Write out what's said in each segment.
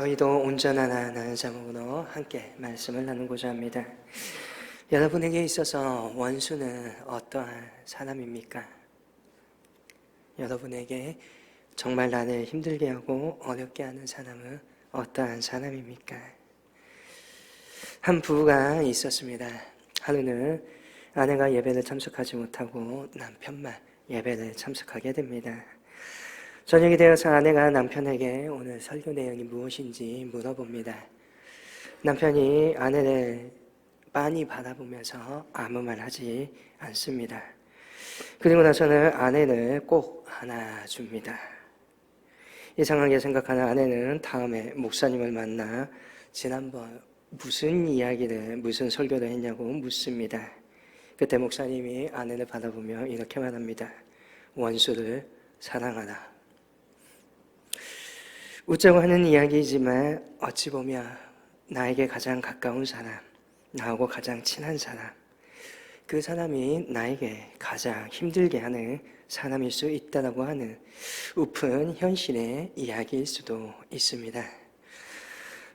너희도 온전하라는 제목으로 함께 말씀을 나누고자 합니다. 여러분에게 있어서 원수는 어떠한 사람입니까? 여러분에게 정말 나를 힘들게 하고 어렵게 하는 사람은 어떠한 사람입니까? 한 부부가 있었습니다. 하루는 아내가 예배를 참석하지 못하고 남편만 예배를 참석하게 됩니다. 저녁이 되어서 아내가 남편에게 오늘 설교 내용이 무엇인지 물어봅니다. 남편이 아내를 빤히 바라보면서 아무 말 하지 않습니다. 그리고 나서는 아내를 꼭 안아줍니다. 이상하게 생각하는 아내는 다음에 목사님을 만나 지난번 무슨 설교를 했냐고 묻습니다. 그때 목사님이 아내를 바라보며 이렇게 말합니다. 원수를 사랑하라. 웃자고 하는 이야기이지만 어찌 보면 나에게 가장 가까운 사람, 나하고 가장 친한 사람, 그 사람이 나에게 가장 힘들게 하는 사람일 수 있다고 하는 우픈 현실의 이야기일 수도 있습니다.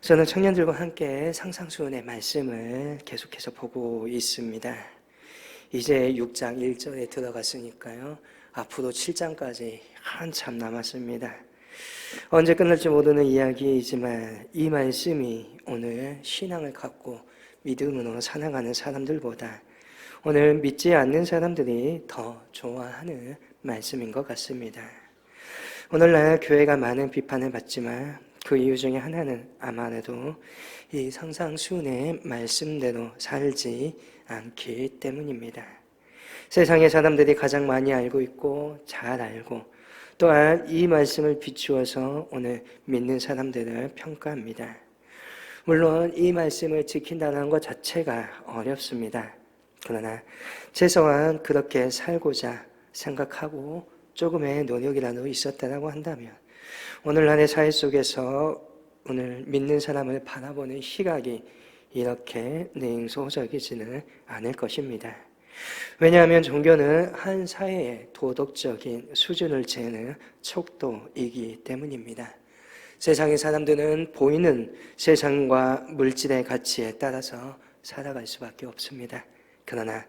저는 청년들과 함께 상상수훈의 말씀을 계속해서 보고 있습니다. 이제 6장 1절에 들어갔으니까요. 앞으로 7장까지 한참 남았습니다. 언제 끝날지 모르는 이야기이지만 이 말씀이 오늘 신앙을 갖고 믿음으로 살아가는 사람들보다 오늘 믿지 않는 사람들이 더 좋아하는 말씀인 것 같습니다. 오늘날 교회가 많은 비판을 받지만 그 이유 중에 하나는 아마도 이 상상수훈의 말씀대로 살지 않기 때문입니다. 세상의 사람들이 가장 많이 알고 있고 잘 알고 또한 이 말씀을 비추어서 오늘 믿는 사람들을 평가합니다. 물론 이 말씀을 지킨다는 것 자체가 어렵습니다. 그러나 최소한 그렇게 살고자 생각하고 조금의 노력이라도 있었다고 한다면 오늘날의 사회 속에서 오늘 믿는 사람을 바라보는 시각이 이렇게 냉소적이지는 않을 것입니다. 왜냐하면 종교는 한 사회의 도덕적인 수준을 재는 척도이기 때문입니다. 세상의 사람들은 보이는 세상과 물질의 가치에 따라서 살아갈 수밖에 없습니다. 그러나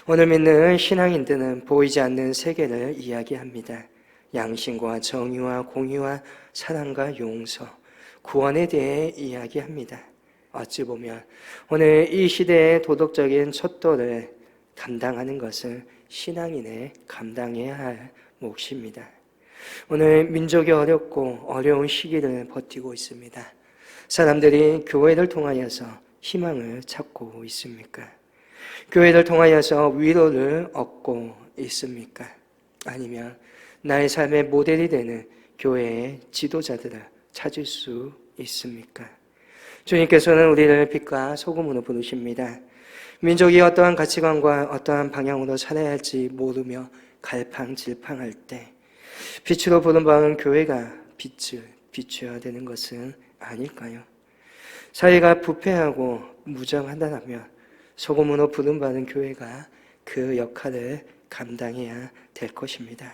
오늘 믿는 신앙인들은 보이지 않는 세계를 이야기합니다. 양심과 정의와 공의와 사랑과 용서, 구원에 대해 이야기합니다. 어찌 보면 오늘 이 시대의 도덕적인 척도를 감당하는 것은 신앙인의 감당해야 할 몫입니다. 오늘 민족이 어렵고 어려운 시기를 버티고 있습니다. 사람들이 교회를 통하여서 희망을 찾고 있습니까? 교회를 통하여서 위로를 얻고 있습니까? 아니면 나의 삶의 모델이 되는 교회의 지도자들을 찾을 수 있습니까? 주님께서는 우리를 빛과 소금으로 부르십니다. 민족이 어떠한 가치관과 어떠한 방향으로 살아야 할지 모르며 갈팡질팡할 때 빛으로 부름받은 교회가 빛을 비춰야 되는 것은 아닐까요? 사회가 부패하고 무정하다면 소금으로 부름받은 교회가 그 역할을 감당해야 될 것입니다.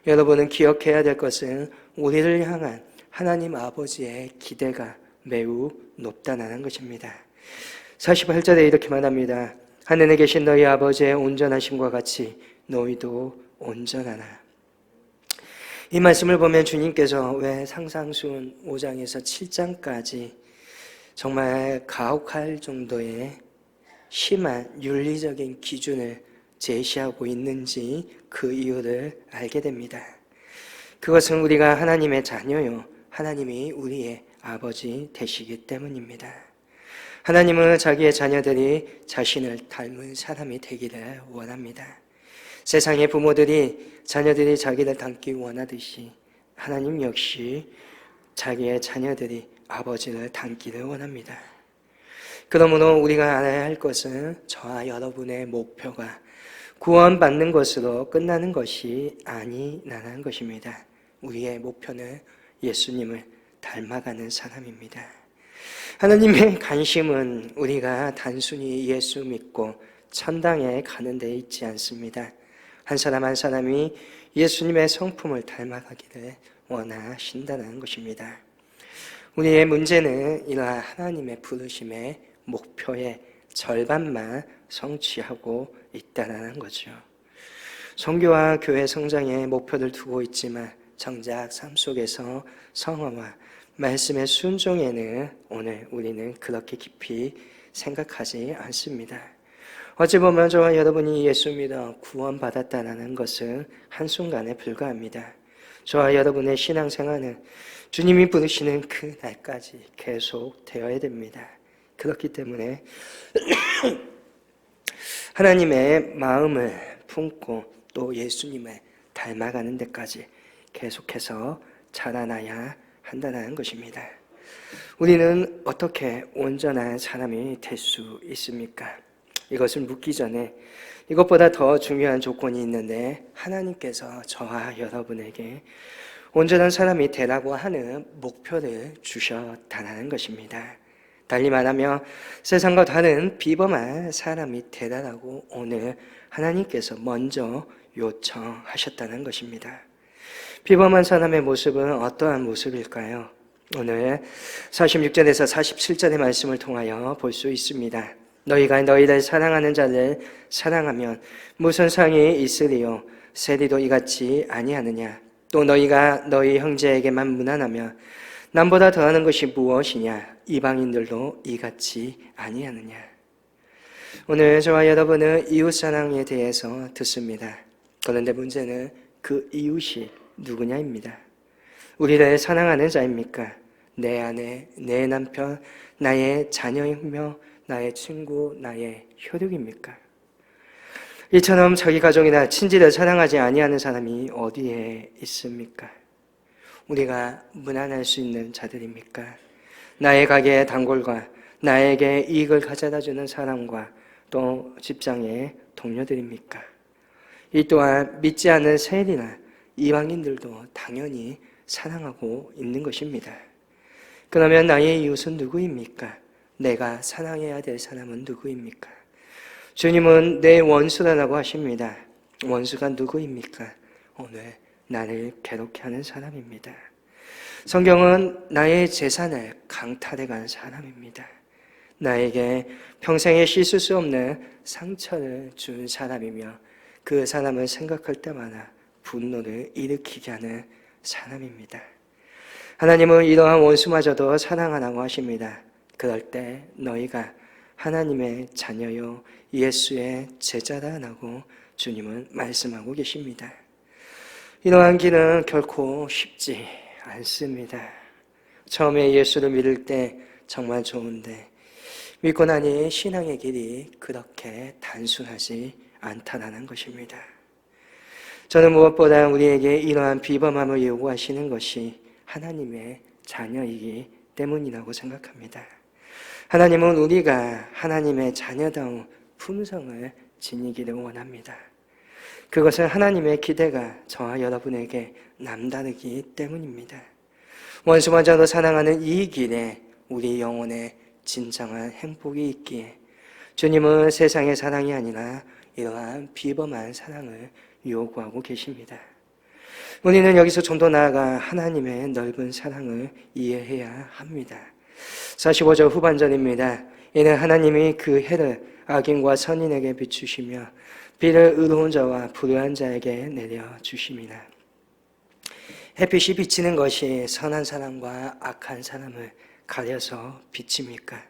여러분은 기억해야 될 것은 우리를 향한 하나님 아버지의 기대가 매우 높다는 것입니다. 48절에 이렇게 말합니다. 하늘에 계신 너희 아버지의 온전하심과 같이 너희도 온전하라. 이 말씀을 보면 주님께서 왜 상상수훈 5장에서 7장까지 정말 가혹할 정도의 심한 윤리적인 기준을 제시하고 있는지 그 이유를 알게 됩니다. 그것은 우리가 하나님의 자녀요, 하나님이 우리의 아버지 되시기 때문입니다. 하나님은 자기의 자녀들이 자신을 닮은 사람이 되기를 원합니다. 세상의 부모들이 자녀들이 자기를 닮기 원하듯이 하나님 역시 자기의 자녀들이 아버지를 닮기를 원합니다. 그러므로 우리가 알아야 할 것은 저와 여러분의 목표가 구원받는 것으로 끝나는 것이 아니라는 것입니다. 우리의 목표는 예수님을 닮아가는 사람입니다. 하나님의 관심은 우리가 단순히 예수 믿고 천당에 가는 데 있지 않습니다. 한 사람 한 사람이 예수님의 성품을 닮아가기를 원하신다는 것입니다. 우리의 문제는 이러한 하나님의 부르심의 목표의 절반만 성취하고 있다는 거죠. 선교와 교회 성장의 목표를 두고 있지만 정작 삶 속에서 성화와 말씀의 순종에는 오늘 우리는 그렇게 깊이 생각하지 않습니다. 어찌 보면 저와 여러분이 예수 믿어 구원받았다는 것은 한순간에 불과합니다. 저와 여러분의 신앙생활은 주님이 부르시는 그 날까지 계속 되어야 됩니다. 그렇기 때문에 하나님의 마음을 품고 또 예수님을 닮아가는 데까지 계속해서 자라나야 한다는 것입니다. 우리는 어떻게 온전한 사람이 될 수 있습니까? 이것을 묻기 전에 이것보다 더 중요한 조건이 있는데 하나님께서 저와 여러분에게 온전한 사람이 되라고 하는 목표를 주셨다는 것입니다. 달리 말하며 세상과 다른 비범한 사람이 되라고 오늘 하나님께서 먼저 요청하셨다는 것입니다. 비범한 사람의 모습은 어떠한 모습일까요? 오늘 46절에서 47절의 말씀을 통하여 볼 수 있습니다. 너희가 너희를 사랑하는 자를 사랑하면 무슨 상이 있으리요? 세리도 이같이 아니하느냐? 또 너희가 너희 형제에게만 무난하면 남보다 더하는 것이 무엇이냐? 이방인들도 이같이 아니하느냐? 오늘 저와 여러분은 이웃사랑에 대해서 듣습니다. 그런데 문제는 그 이웃이 누구냐입니다. 우리를 사랑하는 자입니까? 내 아내, 내 남편, 나의 자녀이며 나의 친구, 나의 혈육입니까? 이처럼 자기 가족이나 친지를 사랑하지 아니하는 사람이 어디에 있습니까? 우리가 무난할 수 있는 자들입니까? 나의 가게의 단골과 나에게 이익을 가져다 주는 사람과 또 직장의 동료들입니까? 이 또한 믿지 않는 세리나 이방인들도 당연히 사랑하고 있는 것입니다. 그러면 나의 이웃은 누구입니까? 내가 사랑해야 될 사람은 누구입니까? 주님은 내 원수라고 하십니다. 원수가 누구입니까? 오늘 나를 괴롭게 하는 사람입니다. 성경은 나의 재산을 강탈해 간 사람입니다. 나에게 평생에 씻을 수 없는 상처를 준 사람이며 그 사람을 생각할 때마다 분노를 일으키게 하는 사람입니다. 하나님은 이러한 원수마저도 사랑하라고 하십니다. 그럴 때 너희가 하나님의 자녀요 예수의 제자라라고 주님은 말씀하고 계십니다. 이러한 길은 결코 쉽지 않습니다. 처음에 예수를 믿을 때 정말 좋은데 믿고 나니 신앙의 길이 그렇게 단순하지 않다라는 것입니다. 저는 무엇보다 우리에게 이러한 비범함을 요구하시는 것이 하나님의 자녀이기 때문이라고 생각합니다. 하나님은 우리가 하나님의 자녀다운 품성을 지니기를 원합니다. 그것은 하나님의 기대가 저와 여러분에게 남다르기 때문입니다. 원수마저도 사랑하는 이 길에 우리 영혼에 진정한 행복이 있기에 주님은 세상의 사랑이 아니라 이러한 비범한 사랑을 요구하고 계십니다. 우리는 여기서 좀 더 나아가 하나님의 넓은 사랑을 이해해야 합니다. 45절 후반절입니다. 이는 하나님이 그 해를 악인과 선인에게 비추시며 비를 의로운 자와 불의한 자에게 내려주심이라. 햇빛이 비치는 것이 선한 사람과 악한 사람을 가려서 비칩니까?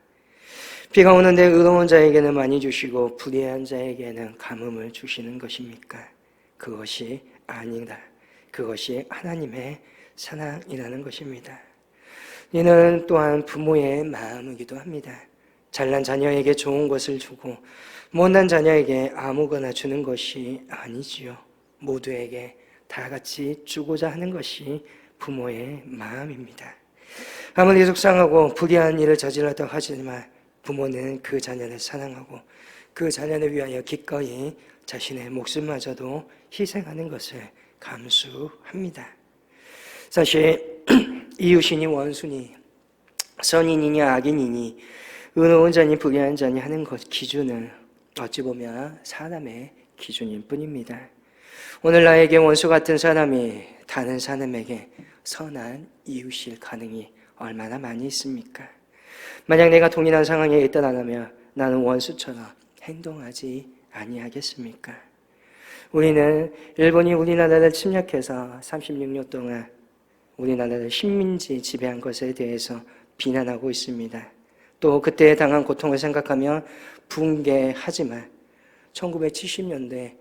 비가 오는데 의로운 자에게는 많이 주시고 불의한 자에게는 가뭄을 주시는 것입니까? 그것이 아니다. 그것이 하나님의 사랑이라는 것입니다. 이는 또한 부모의 마음이기도 합니다. 잘난 자녀에게 좋은 것을 주고 못난 자녀에게 아무거나 주는 것이 아니지요. 모두에게 다 같이 주고자 하는 것이 부모의 마음입니다. 아무리 속상하고 불의한 일을 저질렀다고 하지만 부모는 그 자녀를 사랑하고 그 자녀를 위하여 기꺼이 자신의 목숨마저도 희생하는 것을 감수합니다. 사실 이웃이니 원수니 선인이니 악인이니 의로운 자니 불의한 자니 하는 것 기준은 어찌 보면 사람의 기준일 뿐입니다. 오늘 나에게 원수 같은 사람이 다른 사람에게 선한 이웃일 가능이 얼마나 많이 있습니까? 만약 내가 동일한 상황에 있다라면 나는 원수처럼 행동하지 아니하겠습니까? 우리는 일본이 우리나라를 침략해서 36년 동안 우리나라를 식민지 지배한 것에 대해서 비난하고 있습니다. 또 그때 당한 고통을 생각하면 붕괴하지만 1970년대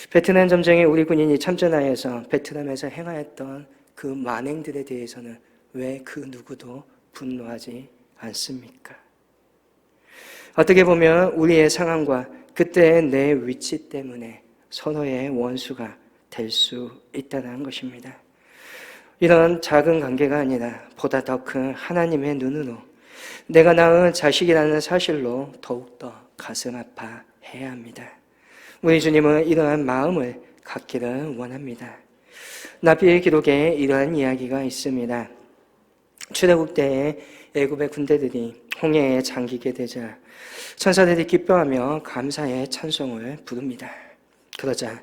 베트남 전쟁에 우리 군인이 참전하여서 베트남에서 행하였던 그 만행들에 대해서는 왜 그 누구도 분노하지 않습니까? 어떻게 보면 우리의 상황과 그때의 내 위치 때문에 서로의 원수가 될 수 있다는 것입니다. 이런 작은 관계가 아니라 보다 더 큰 하나님의 눈으로 내가 낳은 자식이라는 사실로 더욱더 가슴 아파해야 합니다. 우리 주님은 이러한 마음을 갖기를 원합니다. 나비의 기록에 이러한 이야기가 있습니다. 출애굽 때에 애굽의 군대들이 홍해에 잠기게 되자 천사들이 기뻐하며 감사의 찬송을 부릅니다. 그러자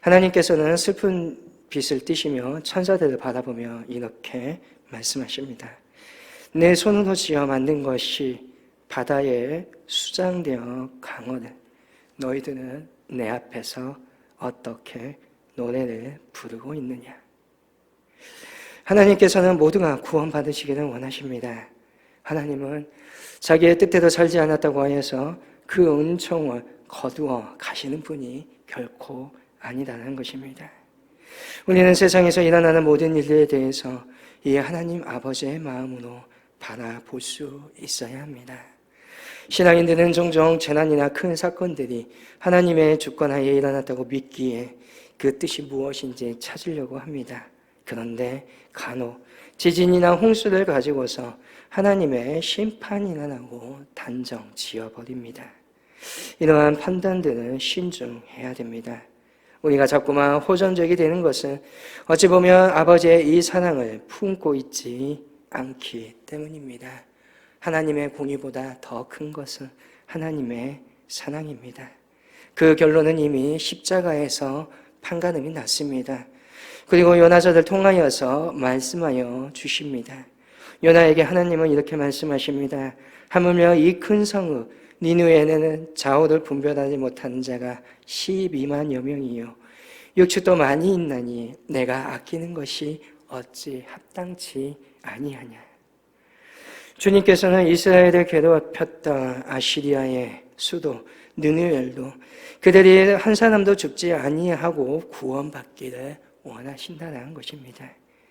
하나님께서는 슬픈 빛을 띠시며 천사들을 바라보며 이렇게 말씀하십니다. 내 손으로 지어 만든 것이 바다에 수장되어 강하되 너희들은 내 앞에서 어떻게 노래를 부르고 있느냐. 하나님께서는 모두가 구원받으시기를 원하십니다. 하나님은 자기의 뜻대로 살지 않았다고 하여서 그 은총을 거두어 가시는 분이 결코 아니라는 것입니다. 우리는 세상에서 일어나는 모든 일들에 대해서 이 하나님 아버지의 마음으로 바라볼 수 있어야 합니다. 신앙인들은 종종 재난이나 큰 사건들이 하나님의 주권하에 일어났다고 믿기에 그 뜻이 무엇인지 찾으려고 합니다. 그런데 간혹 지진이나 홍수를 가지고서 하나님의 심판이 일어나고 단정 지어버립니다. 이러한 판단들은 신중해야 됩니다. 우리가 자꾸만 호전적이 되는 것은 어찌 보면 아버지의 이 사랑을 품고 있지 않기 때문입니다. 하나님의 공의보다 더 큰 것은 하나님의 사랑입니다. 그 결론은 이미 십자가에서 판가름이 났습니다. 그리고 요나서를 통하여서 말씀하여 주십니다. 요나에게 하나님은 이렇게 말씀하십니다. 하물며 이 큰 성읍 니느웨에는 좌우를 분별하지 못하는 자가 12만여 명이요 육축도 많이 있나니 내가 아끼는 것이 어찌 합당치 아니하냐. 주님께서는 이스라엘을 괴롭혔던 아시리아의 수도 느느웨도 그들이 한 사람도 죽지 아니하고 구원받기를 원하신다는 것입니다.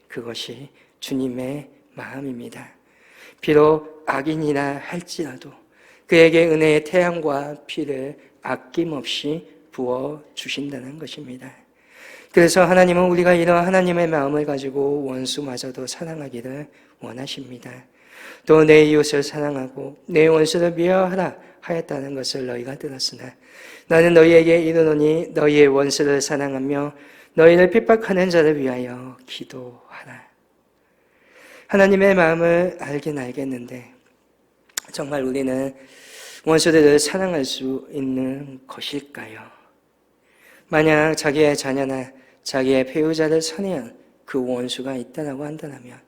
그것이 주님의 마음입니다. 비록 악인이라 할지라도 그에게 은혜의 태양과 피를 아낌없이 부어주신다는 것입니다. 그래서 하나님은 우리가 이러한 하나님의 마음을 가지고 원수마저도 사랑하기를 원하십니다. 또 내 이웃을 사랑하고 내 원수를 미워하라 하였다는 것을 너희가 들었으나 나는 너희에게 이르노니 너희의 원수를 사랑하며 너희를 핍박하는 자를 위하여 기도하라. 하나님의 마음을 알긴 알겠는데 정말 우리는 원수들을 사랑할 수 있는 것일까요? 만약 자기의 자녀나 자기의 배우자를 선회한 그 원수가 있다고 한다면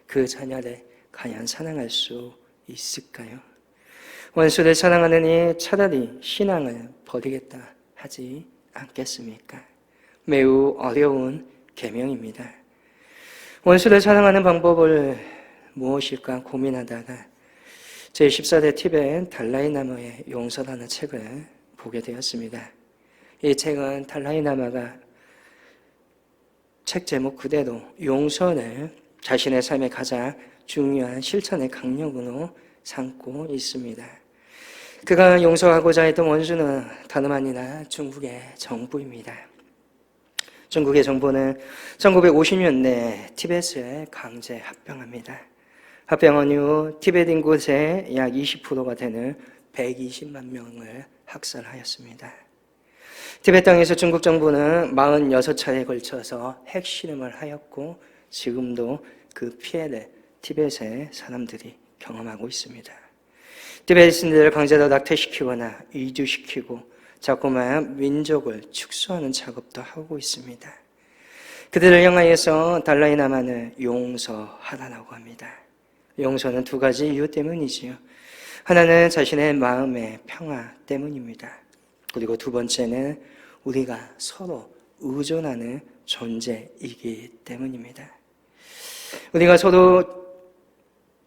그 자녀를 과연 사랑할 수 있을까요? 원수를 사랑하느니 차라리 신앙을 버리겠다 하지 않겠습니까? 매우 어려운 계명입니다. 원수를 사랑하는 방법을 무엇일까 고민하다가 제14대 티벳 달라이라마의 용서라는 책을 보게 되었습니다. 이 책은 달라이라마가 책 제목 그대로 용서를 자신의 삶의 가장 중요한 실천의 강력으로 삼고 있습니다. 그가 용서하고자 했던 원수는 다름 아니라 중국의 정부입니다. 중국의 정부는 1950년대 티베트에 강제 합병합니다. 합병한 후 티베트 인구의 약 20%가 되는 120만 명을 학살하였습니다. 티베트 땅에서 중국 정부는 46차례에 걸쳐서 핵실험을 하였고 지금도 그 피해를 티베트의 사람들이 경험하고 있습니다. 티베트인들을 강제로 낙태시키거나 이주시키고 자꾸만 민족을 축소하는 작업도 하고 있습니다. 그들을 향하여서 달라이라마는 용서하라고 합니다. 용서는 두 가지 이유 때문이지요. 하나는 자신의 마음의 평화 때문입니다. 그리고 두 번째는 우리가 서로 의존하는 존재이기 때문입니다. 우리가 서로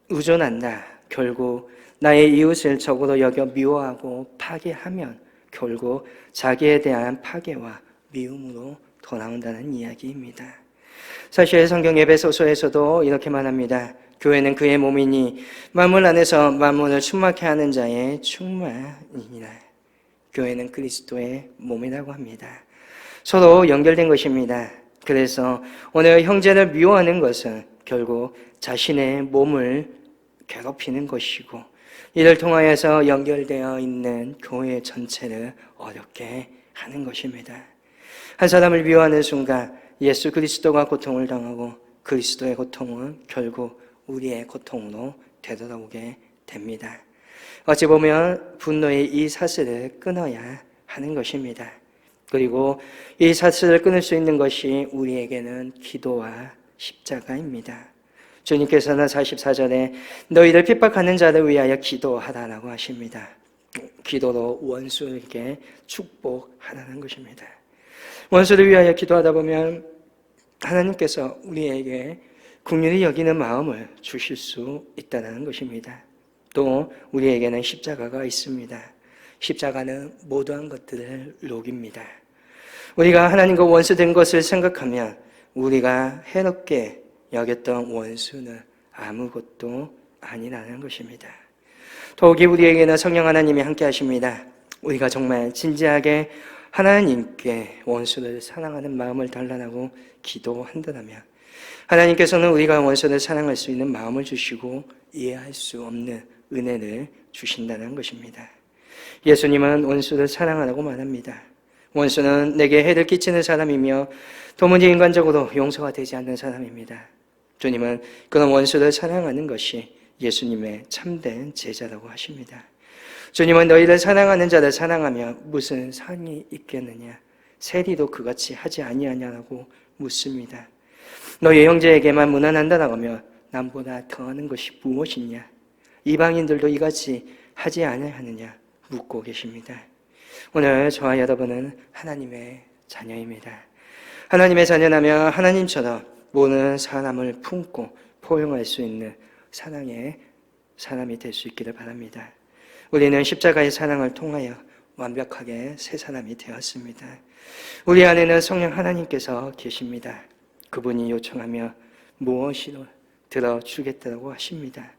의존한다. 결국 나의 이웃을 적으로 여겨 미워하고 파괴하면 결국 자기에 대한 파괴와 미움으로 돌아온다는 이야기입니다. 사실 성경 에베소서에서도 이렇게 말합니다. 교회는 그의 몸이니 만물 안에서 만물을 충만케 하는 자의 충만이니라. 교회는 그리스도의 몸이라고 합니다. 서로 연결된 것입니다. 그래서 오늘 형제를 미워하는 것은 결국 자신의 몸을 괴롭히는 것이고, 이를 통하여서 연결되어 있는 교회 전체를 어렵게 하는 것입니다. 한 사람을 미워하는 순간 예수 그리스도가 고통을 당하고 그리스도의 고통은 결국 우리의 고통으로 되돌아오게 됩니다. 어찌 보면 분노의 이 사슬을 끊어야 하는 것입니다. 그리고 이 사슬을 끊을 수 있는 것이 우리에게는 기도와 십자가입니다. 주님께서는 44절에 너희를 핍박하는 자를 위하여 기도하라라고 하십니다. 기도로 원수에게 축복하라는 것입니다. 원수를 위하여 기도하다 보면 하나님께서 우리에게 긍휼히 여기는 마음을 주실 수 있다는 것입니다. 또 우리에게는 십자가가 있습니다. 십자가는 모두한 것들을 녹입니다. 우리가 하나님과 원수된 것을 생각하면 우리가 해롭게 여겼던 원수는 아무것도 아니라는 것입니다. 더욱이 우리에게는 성령 하나님이 함께 하십니다. 우리가 정말 진지하게 하나님께 원수를 사랑하는 마음을 달라고 기도한다면 하나님께서는 우리가 원수를 사랑할 수 있는 마음을 주시고 이해할 수 없는 은혜를 주신다는 것입니다. 예수님은 원수를 사랑하라고 말합니다. 원수는 내게 해를 끼치는 사람이며 도무지 인간적으로 용서가 되지 않는 사람입니다. 주님은 그런 원수를 사랑하는 것이 예수님의 참된 제자라고 하십니다. 주님은 너희를 사랑하는 자를 사랑하며 무슨 상이 있겠느냐? 세리도 그같이 하지 아니하냐라고 묻습니다. 너희 형제에게만 무난한다라고 하면 남보다 더하는 것이 무엇이냐? 이방인들도 이같이 하지 아니하느냐? 묻고 계십니다. 오늘 저와 여러분은 하나님의 자녀입니다. 하나님의 자녀라면 하나님처럼 모든 사람을 품고 포용할 수 있는 사랑의 사람이 될 수 있기를 바랍니다. 우리는 십자가의 사랑을 통하여 완벽하게 새 사람이 되었습니다. 우리 안에는 성령 하나님께서 계십니다. 그분이 요청하며 무엇이로 들어주겠다고 하십니다.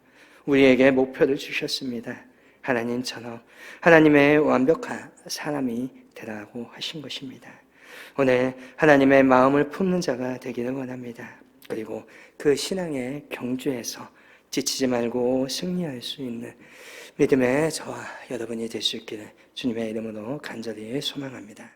우리에게 목표를 주셨습니다. 하나님처럼 하나님의 완벽한 사람이 되라고 하신 것입니다. 오늘 하나님의 마음을 품는 자가 되기를 원합니다. 그리고 그 신앙의 경주에서 지치지 말고 승리할 수 있는 믿음의 저와 여러분이 될 수 있기를 주님의 이름으로 간절히 소망합니다.